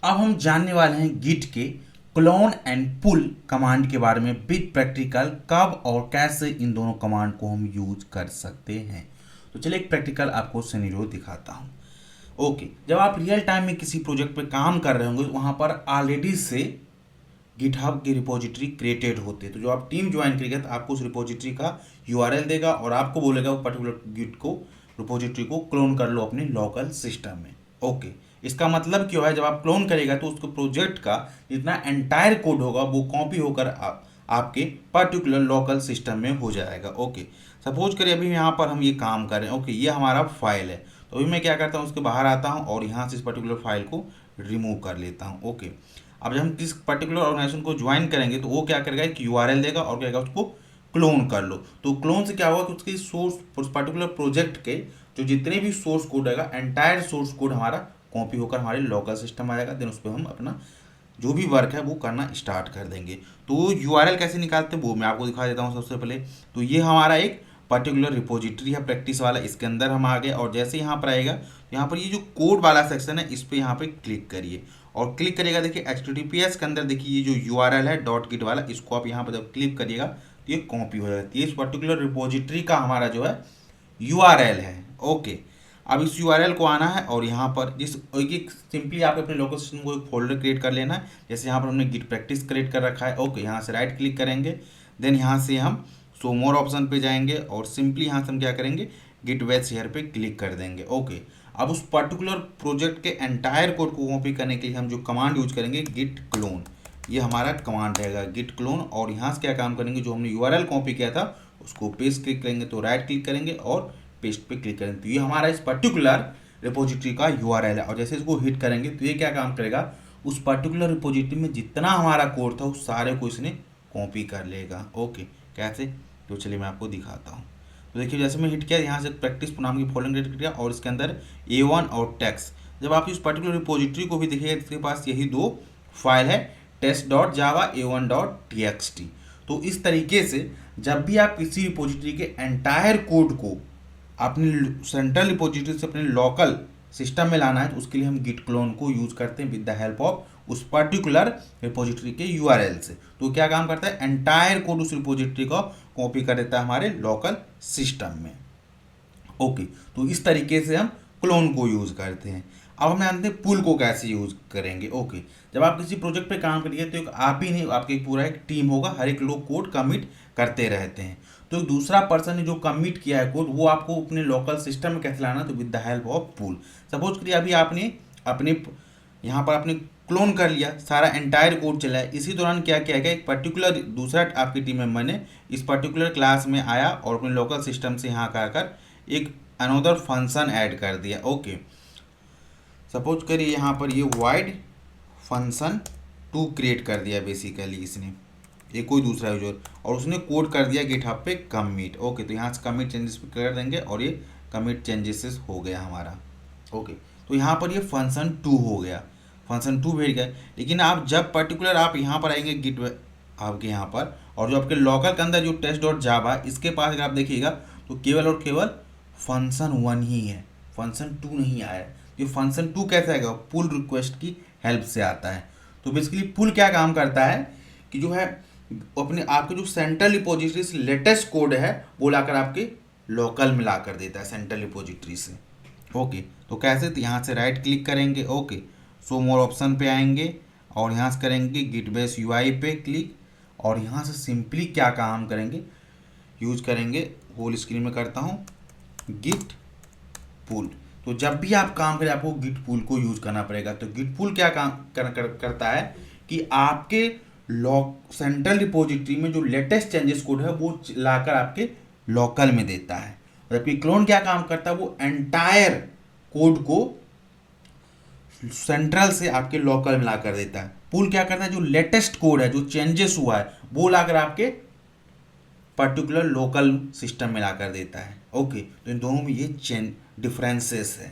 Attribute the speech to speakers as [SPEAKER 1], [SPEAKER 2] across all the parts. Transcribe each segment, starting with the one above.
[SPEAKER 1] अब हम जानने वाले हैं गिट के क्लोन एंड पुल कमांड के बारे में विद प्रैक्टिकल, कब और कैसे इन दोनों कमांड को हम यूज कर सकते हैं। तो चलिए एक प्रैक्टिकल आपको सिनेरियो दिखाता हूँ। ओके, जब आप रियल टाइम में किसी प्रोजेक्ट पे काम कर रहे होंगे तो वहाँ पर ऑलरेडी से गिटहब की रिपोजिटरी क्रिएटेड होते हैं। तो जो आप टीम ज्वाइन करेगा तो आपको उस रिपोजिटरी का यूआरएल देगा और आपको बोलेगा वो पर्टिकुलर गिट को रिपोजिटरी को क्लोन कर लो अपने लोकल सिस्टम में। ओके, इसका मतलब क्या है, जब आप क्लोन करेगा तो उसको प्रोजेक्ट का जितना एंटायर कोड होगा वो कॉपी होकर आपके पर्टिकुलर लोकल सिस्टम में हो जाएगा। ओके, सपोज करिए अभी यहाँ पर हम ये काम कर रहे हैं। ओके, ये हमारा फाइल है। तो अभी मैं क्या करता हूँ, उसके बाहर आता हूँ और यहाँ से इस पर्टिकुलर फाइल को रिमूव कर लेता हूँ। ओके, अब जब हम किस पर्टिकुलर ऑर्गेनाइजेशन को ज्वाइन करेंगे तो वो क्या करेगा, एक यूआरएल देगा और कहेगा उसको क्लोन कर लो। तो क्लोन से क्या होगा कि उसके सोर्स, उस पर्टिकुलर प्रोजेक्ट के जो जितने भी सोर्स कोड रहेगा, एंटायर सोर्स कोड हमारा कॉपी होकर हमारे लोकल सिस्टम आ जाएगा। देन उस पर हम अपना जो भी वर्क है वो करना स्टार्ट कर देंगे। तो यूआरएल कैसे निकालते हैं वो मैं आपको दिखा देता हूँ सबसे पहले। तो ये हमारा एक पर्टिकुलर रिपोजिटरी है प्रैक्टिस वाला, इसके अंदर हम आ गए और जैसे यहाँ पर आएगा तो यहाँ पर ये जो कोड वाला सेक्शन है इस पर यहाँ पे क्लिक करिए और क्लिक करिएगा। देखिए HTTPS के अंदर देखिए ये जो यूआरएल है .git वाला, इसको आप यहाँ पर जब क्लिक करिएगा तो ये कॉपी हो जाएगा। ये इस पर्टिकुलर रिपोजिटरी का हमारा जो है यूआरएल है। ओके, अब इस यूआरएल को आना है और यहाँ पर जिस एक सिंपली आप अपने लोकल सिस्टम को एक फोल्डर क्रिएट कर लेना है। जैसे यहाँ पर हमने गिट प्रैक्टिस क्रिएट कर रखा है। ओके, यहाँ से राइट क्लिक करेंगे, देन यहाँ से हम शो मोर ऑप्शन पे जाएंगे और सिंपली यहाँ से हम क्या करेंगे, गिट वेज शेयर पे क्लिक कर देंगे। ओके, अब उस पर्टिकुलर प्रोजेक्ट के एंटायर कोड को कॉपी करने के लिए हम जो कमांड यूज करेंगे, गिट क्लोन, ये हमारा कमांड रहेगा गिट क्लोन। और यहाँ से क्या काम करेंगे, जो हमने यूआरएल कॉपी किया था उसको पेस्ट क्लिक करेंगे तो राइट क्लिक करेंगे और पेस्ट पे क्लिक करेंगे। तो ये हमारा इस पर्टिकुलर रिपोजिटरी का यूआरएल है और जैसे इसको हिट करेंगे तो ये क्या काम करेगा, उस पर्टिकुलर रिपोजिटरी में जितना हमारा कोड था उस सारे को इसने कॉपी कर लेगा। ओके, कैसे, तो चलिए मैं आपको दिखाता हूँ। तो देखिए जैसे मैं हिट किया, यहाँ से प्रैक्टिस नाम की फोल्डर क्रिएट किया और इसके अंदर A1 और टेक्स्ट, जब आप इस पर्टिकुलर रिपोजिटरी को भी देखिएगा इसके पास यही दो फाइल है, test.java a1.txt। तो इस तरीके से जब भी आप किसी रिपोजिटरी के एंटायर कोड को अपने सेंट्रल रिपोजिटरी से अपने लोकल सिस्टम में लाना है तो उसके लिए हम गिट क्लोन को यूज करते हैं विद द हेल्प ऑफ उस पर्टिकुलर रिपोजिटरी के यूआरएल से। तो क्या काम करता है, एंटायर कोड उस रिपोजिटरी को कॉपी कर देता है हमारे लोकल सिस्टम में। ओके, तो इस तरीके से हम क्लोन को यूज करते हैं। अब हम जानते हैं पुल को कैसे यूज करेंगे। ओके, जब आप किसी प्रोजेक्ट पे काम करिए तो एक आप ही नहीं, आपके पूरा एक टीम होगा, हर एक लोग कोड कमिट करते रहते हैं। तो एक दूसरा पर्सन ने जो कमिट किया है कोड वो आपको अपने लोकल सिस्टम में कैसे लाना, तो with the help of pull. Suppose करिए अभी आपने अपने यहाँ पर आपने क्लोन कर लिया, सारा एंटायर कोड चला है। इसी दौरान क्या किया गया, एक पर्टिकुलर दूसरा आपकी टीम मेंबर ने इस पर्टिकुलर क्लास में आया और अपने लोकल सिस्टम से यहाँ आकर एक अनदर फंक्शन ऐड कर दिया। ओके, सपोज करिए यहाँ पर ये वाइड फंक्शन 2 क्रिएट कर दिया बेसिकली इसने, ये कोई दूसरा यूजर, और उसने कोड कर दिया गिटहब पे कमिट। ओके, तो यहाँ से कमिट चेंजेस कर देंगे और ये कमिट चेंजेस हो गया हमारा। ओके, तो यहाँ पर ये फंक्शन 2 हो गया, फंक्शन 2 भेज गया। लेकिन आप जब पर्टिकुलर आप यहाँ पर आएंगे गिट आपके यहाँ पर, और जो आपके लोकल के अंदर जो test.java इसके पास अगर आप देखिएगा तो केवल और केवल फंक्शन 1 ही है, फंक्शन 2 नहीं आया। ये फंक्शन 2 कैसे आएगा, पुल रिक्वेस्ट की हेल्प से आता है। तो बेसिकली पुल क्या काम करता है कि जो है अपने आपके जो सेंट्रल रिपोजिटरी से लेटेस्ट कोड है वो लाकर आपके लोकल में ला कर देता है सेंट्रल रिपोजिटरी से। ओके, तो कैसे, तो यहाँ से राइट क्लिक करेंगे। ओके, शो मोर ऑप्शन पे आएंगे और यहाँ से करेंगे गिट बेस यूआई पे क्लिक और यहाँ से सिंपली क्या काम करेंगे, यूज करेंगे, होल स्क्रीन में करता हूँ, गिट पुल। तो जब भी आप काम करें आपको गिट पुल को यूज करना पड़ेगा। तो गिट पुल क्या काम करता है कि आपके सेंट्रल रिपोजिटरी में जो लेटेस्ट चेंजेस कोड है वो लाकर आपके लोकल में देता है। जबकि क्लोन क्या काम करता है, वो एंटायर कोड को सेंट्रल से आपके लोकल में लाकर देता है। पुल क्या करता है, जो लेटेस्ट कोड है, जो चेंजेस हुआ है वो लाकर आपके पर्टिकुलर लोकल सिस्टम में लाकर देता है। ओके, तो इन दोनों में ये डिफरेंसेस है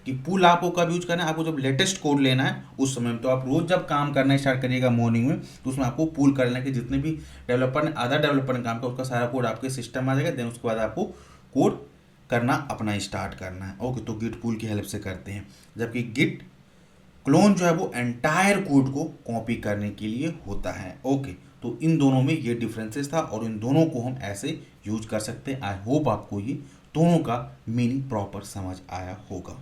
[SPEAKER 1] कि पुल आपको कब यूज करना है, आपको जब लेटेस्ट कोड लेना है उस समय में। तो आप रोज जब काम करना स्टार्ट करिएगा मॉर्निंग में तो उसमें आपको पुल कर लेना कि जितने भी डेवलपर ने अदर डेवलपर ने काम किया उसका सारा कोड आपके सिस्टम में आ जाएगा। देन उसके बाद आपको कोड करना अपना स्टार्ट करना है। ओके, तो गिट पुल की हेल्प से करते हैं। जबकि गिट क्लोन जो है वो एंटायर कोड को कॉपी करने के लिए होता है। ओके, तो इन दोनों में ये डिफरेंसेस था और इन दोनों को हम ऐसे यूज कर सकते हैं। आई होप आपको ये दोनों का मीनिंग प्रॉपर समझ आया होगा।